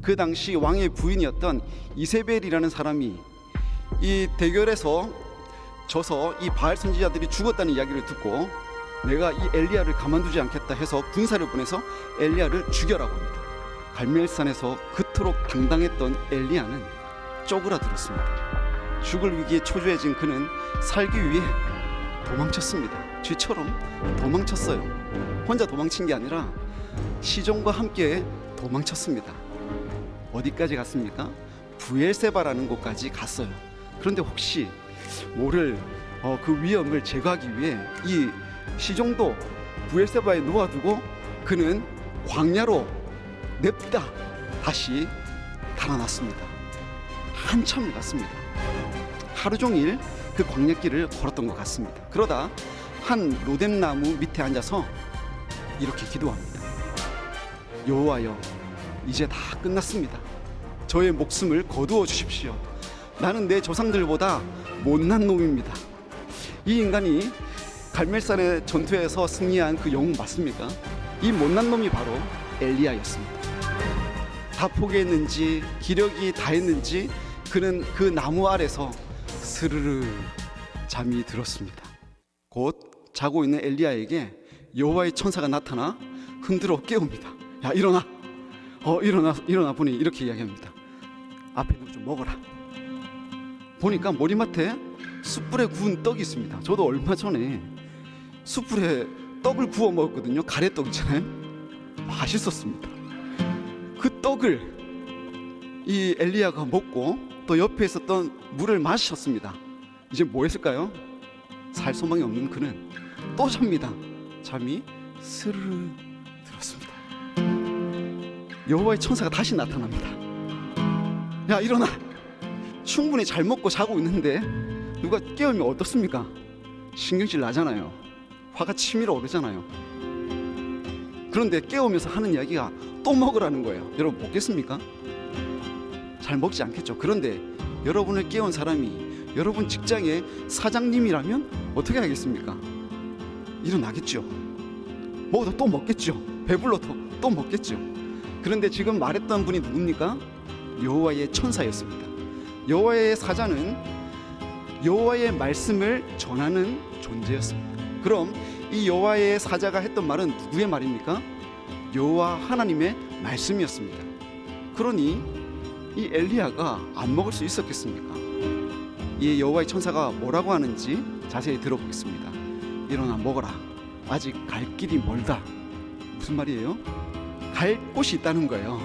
그 당시 왕의 부인이었던 이세벨이라는 사람이 이 대결에서 져서 이 바알 선지자들이 죽었다는 이야기를 듣고 내가 이 엘리야를 가만두지 않겠다 해서 군사를 보내서 엘리야를 죽여라고 합니다. 갈멜산에서 그토록 당당했던 엘리야는 쪼그라들었습니다. 죽을 위기에 초조해진 그는 살기 위해 도망쳤습니다. 쥐처럼 도망쳤어요. 혼자 도망친 게 아니라 시종과 함께 도망쳤습니다. 어디까지 갔습니까? 부엘세바라는 곳까지 갔어요. 그런데 혹시 모를 그 위험을 제거하기 위해 이 시종도 부엘세바에 놓아두고 그는 광야로 냅다 다시 달아났습니다. 한참을 갔습니다. 하루 종일 그 광야길을 걸었던 것 같습니다. 그러다 한 로뎀나무 밑에 앉아서 이렇게 기도합니다. 여호와여, 이제 다 끝났습니다. 저의 목숨을 거두어 주십시오. 나는 내 조상들보다 못난 놈입니다. 이 인간이 갈멜산의 전투에서 승리한 그 영웅 맞습니까? 이 못난 놈이 바로 엘리야였습니다. 다 포기했는지 기력이 다했는지 그는 그 나무 아래서 스르르 잠이 들었습니다. 곧 자고 있는 엘리야에게 여호와의 천사가 나타나 흔들어 깨웁니다. 야, 일어나. 일어나 보니 이렇게 이야기합니다. 앞에 누구 좀 먹어라. 보니까 머리맡에 숯불에 구운 떡이 있습니다. 저도 얼마 전에 숯불에 떡을 구워 먹었거든요. 가래떡 있잖아요. 맛있었습니다. 그 떡을 이 엘리야가 먹고 또 옆에 있었던 물을 마셨습니다. 이제 뭐 했을까요? 살 소망이 없는 그는 또 잡니다. 잠이 스르르 들었습니다. 여호와의 천사가 다시 나타납니다. 야, 일어나. 충분히 잘 먹고 자고 있는데 누가 깨우면 어떻습니까? 신경질 나잖아요. 화가 치밀어 오르잖아요. 그런데 깨우면서 하는 이야기가 또 먹으라는 거예요. 여러분 먹겠습니까? 잘 먹지 않겠죠. 그런데 여러분을 깨운 사람이 여러분 직장의 사장님이라면 어떻게 하겠습니까? 일어나겠죠. 먹어도 또 먹겠죠. 배불러도 또 먹겠죠. 그런데 지금 말했던 분이 누굽니까? 여호와의 천사였습니다. 여호와의 사자는 여호와의 말씀을 전하는 존재였습니다. 그럼 이 여호와의 사자가 했던 말은 누구의 말입니까? 여호와 하나님의 말씀이었습니다. 그러니 이 엘리야가 안 먹을 수 있었겠습니까? 이 여호와의 천사가 뭐라고 하는지 자세히 들어보겠습니다. 일어나 먹어라. 아직 갈 길이 멀다. 무슨 말이에요? 갈 곳이 있다는 거예요.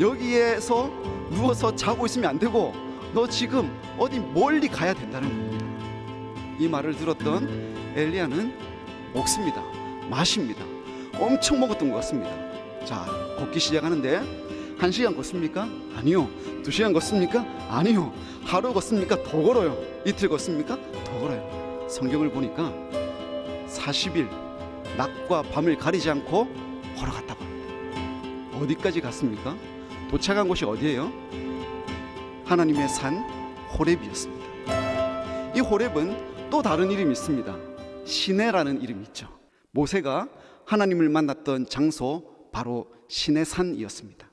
여기에서 누워서 자고 있으면 안 되고 너 지금 어디 멀리 가야 된다는 겁니다. 이 말을 들었던 엘리야는 먹습니다. 마십니다. 엄청 먹었던 것 같습니다. 자, 걷기 시작하는데 1시간 걷습니까? 아니요. 2시간 걷습니까? 아니요. 하루 걷습니까? 더 걸어요. 이틀 걷습니까? 더 걸어요. 성경을 보니까 40일 낮과 밤을 가리지 않고 걸어갔다고 합니다. 어디까지 갔습니까? 도착한 곳이 어디예요? 하나님의 산 호렙이었습니다. 이 호렙은 또 다른 이름이 있습니다. 시내라는 이름이 있죠. 모세가 하나님을 만났던 장소 바로 시내산이었습니다.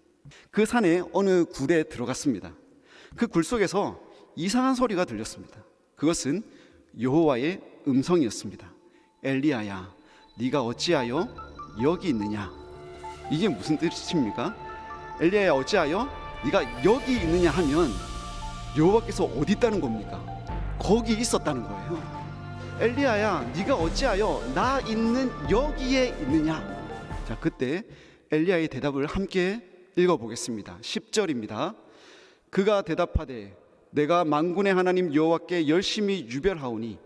그 산에 어느 굴에 들어갔습니다. 그 굴 속에서 이상한 소리가 들렸습니다. 그것은 여호와의 음성이었습니다. 엘리야야, 네가 어찌하여 여기 있느냐? 이게 무슨 뜻입니까? 엘리야야, 어찌하여 네가 여기 있느냐 하면 여호와께서 어디 있다는 겁니까? 거기 있었다는 거예요. 엘리야야, 네가 어찌하여 나 있는 여기에 있느냐? 자, 그때 엘리야의 대답을 함께 읽어보겠습니다. 10절입니다. 그가 대답하되 내가 만군의 하나님 여호와께 열심히 유별하오니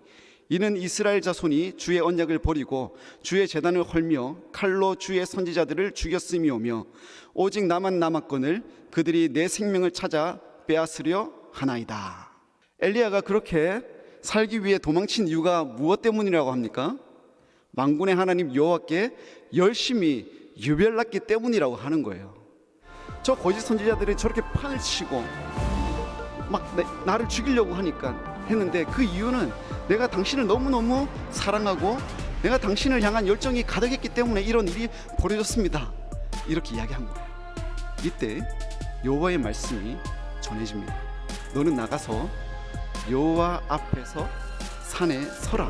이는 이스라엘 자손이 주의 언약을 버리고 주의 제단을 헐며 칼로 주의 선지자들을 죽였음이오며 오직 나만 남았거늘 그들이 내 생명을 찾아 빼앗으려 하나이다. 엘리야가 그렇게 살기 위해 도망친 이유가 무엇 때문이라고 합니까? 만군의 하나님 여호와께 열심히 유별났기 때문이라고 하는 거예요. 저 거짓 선지자들이 저렇게 판을 치고 막 나를 죽이려고 하니까 했는데 그 이유는 내가 당신을 너무너무 사랑하고 내가 당신을 향한 열정이 가득했기 때문에 이런 일이 벌어졌습니다. 이렇게 이야기한 거예요. 이때 여호와의 말씀이 전해집니다. 너는 나가서 여호와 앞에서 산에 서라.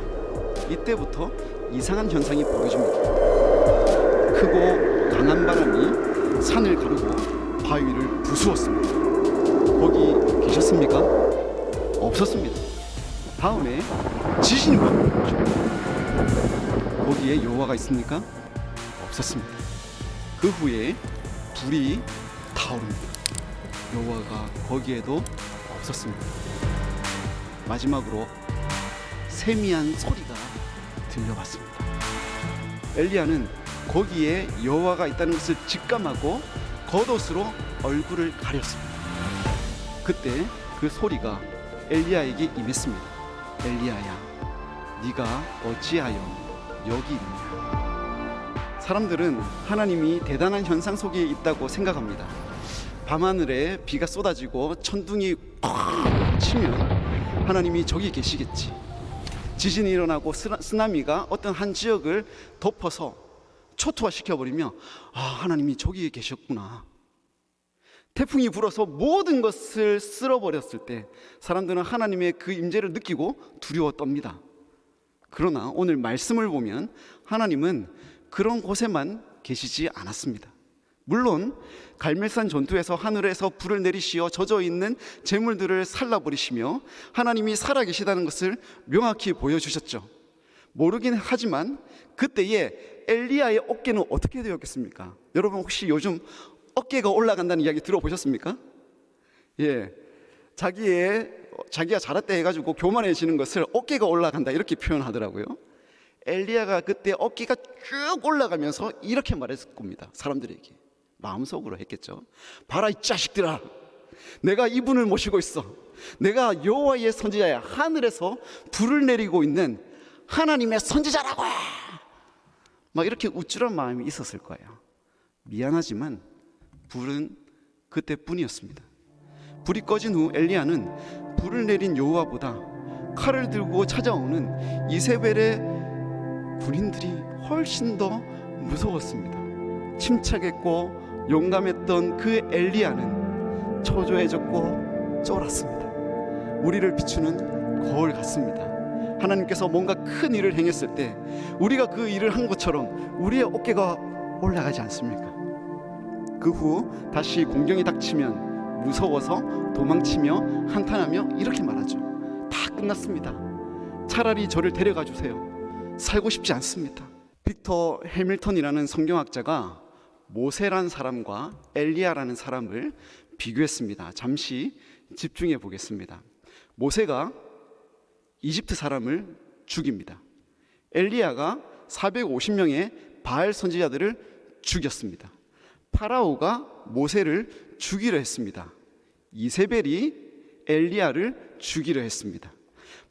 이때부터 이상한 현상이 벌어집니다. 크고 강한 바람이 산을 가르고 바위를 부수었습니다. 거기 계셨습니까? 없었습니다. 다음에 지진이 벌어졌죠. 거기에 여호와가 있습니까? 없었습니다. 그 후에 불이 타오릅니다. 여호와가 거기에도 없었습니다. 마지막으로 세미한 소리가 들려왔습니다. 엘리야는 거기에 여호와가 있다는 것을 직감하고 겉옷으로 얼굴을 가렸습니다. 그때 그 소리가 엘리야에게 임했습니다. 엘리야야, 네가 어찌하여 여기 있느냐? 사람들은 하나님이 대단한 현상 속에 있다고 생각합니다. 밤하늘에 비가 쏟아지고 천둥이 콱 치면 하나님이 저기 계시겠지. 지진이 일어나고 쓰나미가 어떤 한 지역을 덮어서 초토화시켜버리며 하나님이 저기에 계셨구나. 태풍이 불어서 모든 것을 쓸어버렸을 때 사람들은 하나님의 그 임재를 느끼고 두려워 떱니다. 그러나 오늘 말씀을 보면 하나님은 그런 곳에만 계시지 않았습니다. 물론 갈멜산 전투에서 하늘에서 불을 내리시어 젖어있는 재물들을 살라버리시며 하나님이 살아계시다는 것을 명확히 보여주셨죠. 모르긴 하지만 그때에 엘리야의 어깨는 어떻게 되었겠습니까? 여러분 혹시 요즘 어깨가 올라간다는 이야기 들어보셨습니까? 자기가 잘했다 해가지고 교만해지는 것을 어깨가 올라간다 이렇게 표현하더라고요. 엘리야가 그때 어깨가 쭉 올라가면서 이렇게 말했을 겁니다. 사람들에게 마음속으로 했겠죠. 봐라 이 자식들아, 내가 이분을 모시고 있어. 내가 여호와의 선지자야. 하늘에서 불을 내리고 있는 하나님의 선지자라고. 막 이렇게 우쭐한 마음이 있었을 거예요. 미안하지만 불은 그때뿐이었습니다. 불이 꺼진 후 엘리야는 불을 내린 여호와보다 칼을 들고 찾아오는 이세벨의 군인들이 훨씬 더 무서웠습니다. 침착했고 용감했던 그 엘리야는 초조해졌고 쫄았습니다. 우리를 비추는 거울 같습니다. 하나님께서 뭔가 큰 일을 행했을 때 우리가 그 일을 한 것처럼 우리의 어깨가 올라가지 않습니까? 그 후 다시 공경이 닥치면 무서워서 도망치며 한탄하며 이렇게 말하죠. 다 끝났습니다. 차라리 저를 데려가 주세요. 살고 싶지 않습니다. 빅터 해밀턴이라는 성경학자가 모세라는 사람과 엘리야라는 사람을 비교했습니다. 잠시 집중해 보겠습니다. 모세가 이집트 사람을 죽입니다. 엘리야가 450명의 바알 선지자들을 죽였습니다. 파라오가 모세를 죽이려 했습니다. 이세벨이 엘리야를 죽이려 했습니다.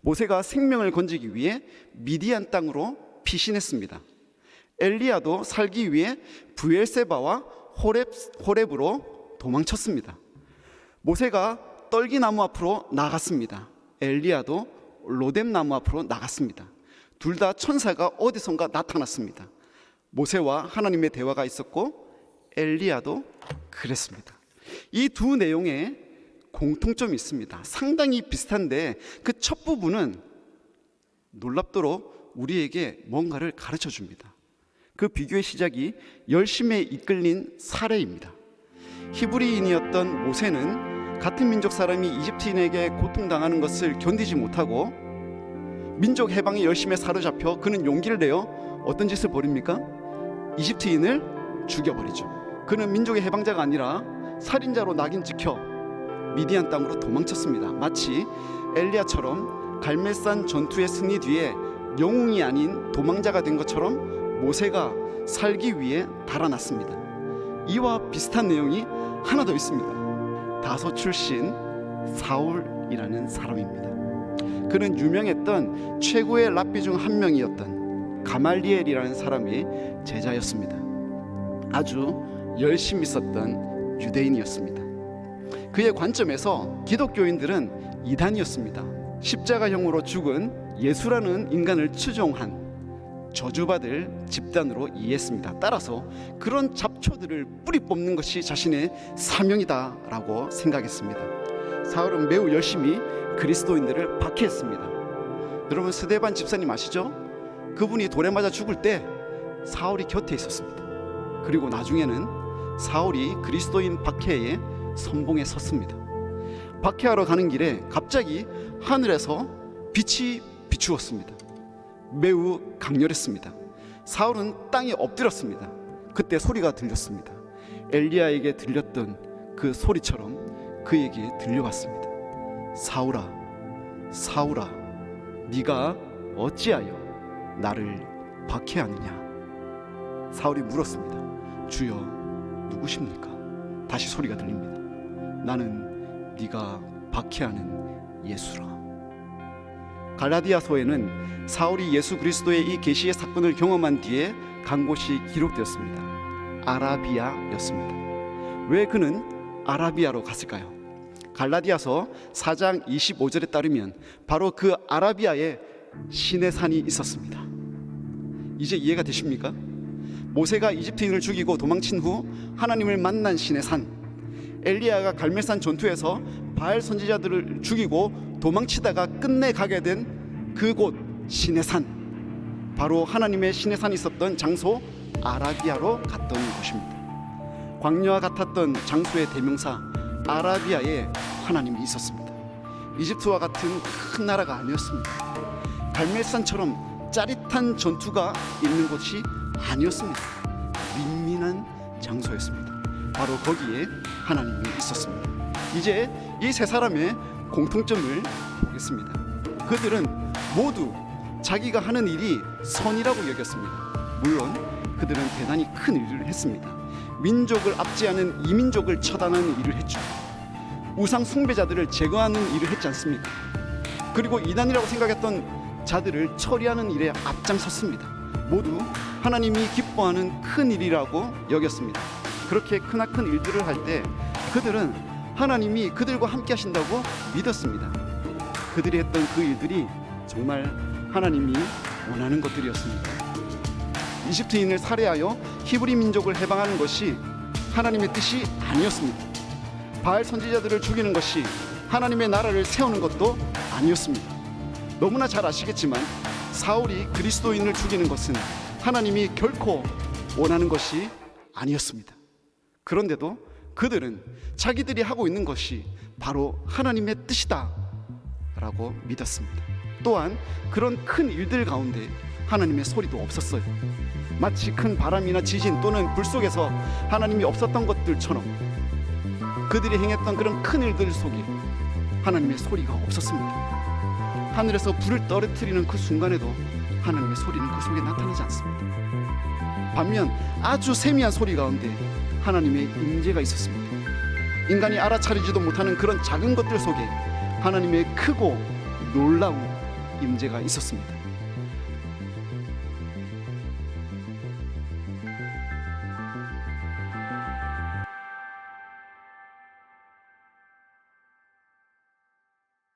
모세가 생명을 건지기 위해 미디안 땅으로 피신했습니다. 엘리야도 살기 위해 브엘세바와 호렙으로 도망쳤습니다. 모세가 떨기나무 앞으로 나갔습니다. 엘리야도 로뎀나무 앞으로 나갔습니다. 둘 다 천사가 어디선가 나타났습니다. 모세와 하나님의 대화가 있었고 엘리야도 그랬습니다. 이 두 내용에 공통점이 있습니다. 상당히 비슷한데 그 첫 부분은 놀랍도록 우리에게 뭔가를 가르쳐 줍니다. 그 비교의 시작이 열심에 이끌린 사례입니다. 히브리인이었던 모세는 같은 민족 사람이 이집트인에게 고통당하는 것을 견디지 못하고 민족 해방에 열심에 사로잡혀 그는 용기를 내어 어떤 짓을 벌입니까? 이집트인을 죽여버리죠. 그는 민족의 해방자가 아니라 살인자로 낙인 찍혀 미디안 땅으로 도망쳤습니다. 마치 엘리야처럼 갈멜산 전투의 승리 뒤에 영웅이 아닌 도망자가 된 것처럼 모세가 살기 위해 달아났습니다. 이와 비슷한 내용이 하나 더 있습니다. 다소 출신 사울이라는 사람입니다. 그는 유명했던 최고의 랍비 중 한 명이었던 가말리엘이라는 사람의 제자였습니다. 아주 열심히 썼던 유대인이었습니다. 그의 관점에서 기독교인들은 이단이었습니다. 십자가형으로 죽은 예수라는 인간을 추종한 저주받을 집단으로 이해했습니다. 따라서 그런 잡초들을 뿌리 뽑는 것이 자신의 사명이다라고 생각했습니다. 사울은 매우 열심히 그리스도인들을 박해했습니다. 여러분, 스데반 집사님 아시죠? 그분이 돌에 맞아 죽을 때 사울이 곁에 있었습니다. 그리고 나중에는 사울이 그리스도인 박해에 선봉에 섰습니다. 박해하러 가는 길에 갑자기 하늘에서 빛이 비추었습니다. 매우 강렬했습니다. 사울은 땅에 엎드렸습니다. 그때 소리가 들렸습니다. 엘리야에게 들렸던 그 소리처럼 그에게 들려왔습니다. 사울아, 사울아, 네가 어찌하여 나를 박해하느냐? 사울이 물었습니다. 주여, 누구십니까? 다시 소리가 들립니다. 나는 네가 박해하는 예수라. 갈라디아서에는 사울이 예수 그리스도의 이 계시의 사건을 경험한 뒤에 간 곳이 기록되었습니다. 아라비아였습니다. 왜 그는 아라비아로 갔을까요? 갈라디아서 4장 25절에 따르면 바로 그 아라비아에 신의 산이 있었습니다. 이제 이해가 되십니까? 모세가 이집트인을 죽이고 도망친 후 하나님을 만난 신의 산, 엘리야가 갈멜산 전투에서 바알 선지자들을 죽이고 도망치다가 끝내 가게 된 그곳 신의 산, 바로 하나님의 신의 산이 있었던 장소 아라비아로 갔던 곳입니다. 광야와 같았던 장소의 대명사 아라비아에 하나님이 있었습니다. 이집트와 같은 큰 나라가 아니었습니다. 갈멜산처럼 짜릿한 전투가 있는 곳이 아니었습니다. 민민한 장소였습니다. 바로 거기에 하나님이 있었습니다. 이제 이 세 사람의 공통점을 보겠습니다. 그들은 모두 자기가 하는 일이 선이라고 여겼습니다. 물론 그들은 대단히 큰 일을 했습니다. 민족을 압제하는 이민족을 처단하는 일을 했죠. 우상 숭배자들을 제거하는 일을 했지 않습니까? 그리고 이단이라고 생각했던 자들을 처리하는 일에 앞장섰습니다. 모두 하나님이 기뻐하는 큰 일이라고 여겼습니다. 그렇게 크나큰 일들을 할 때 그들은 하나님이 그들과 함께 하신다고 믿었습니다. 그들이 했던 그 일들이 정말 하나님이 원하는 것들이었습니다. 이집트인을 살해하여 히브리 민족을 해방하는 것이 하나님의 뜻이 아니었습니다. 바알 선지자들을 죽이는 것이 하나님의 나라를 세우는 것도 아니었습니다. 너무나 잘 아시겠지만 사울이 그리스도인을 죽이는 것은 하나님이 결코 원하는 것이 아니었습니다. 그런데도 그들은 자기들이 하고 있는 것이 바로 하나님의 뜻이다 라고 믿었습니다. 또한 그런 큰 일들 가운데 하나님의 소리도 없었어요. 마치 큰 바람이나 지진 또는 불 속에서 하나님이 없었던 것들처럼 그들이 행했던 그런 큰 일들 속에 하나님의 소리가 없었습니다. 하늘에서 불을 떨어뜨리는 그 순간에도 하나님의 소리는 그 속에 나타나지 않습니다. 반면 아주 세미한 소리 가운데 하나님의 임재가 있었습니다. 인간이 알아차리지도 못하는 그런 작은 것들 속에 하나님의 크고 놀라운 임재가 있었습니다.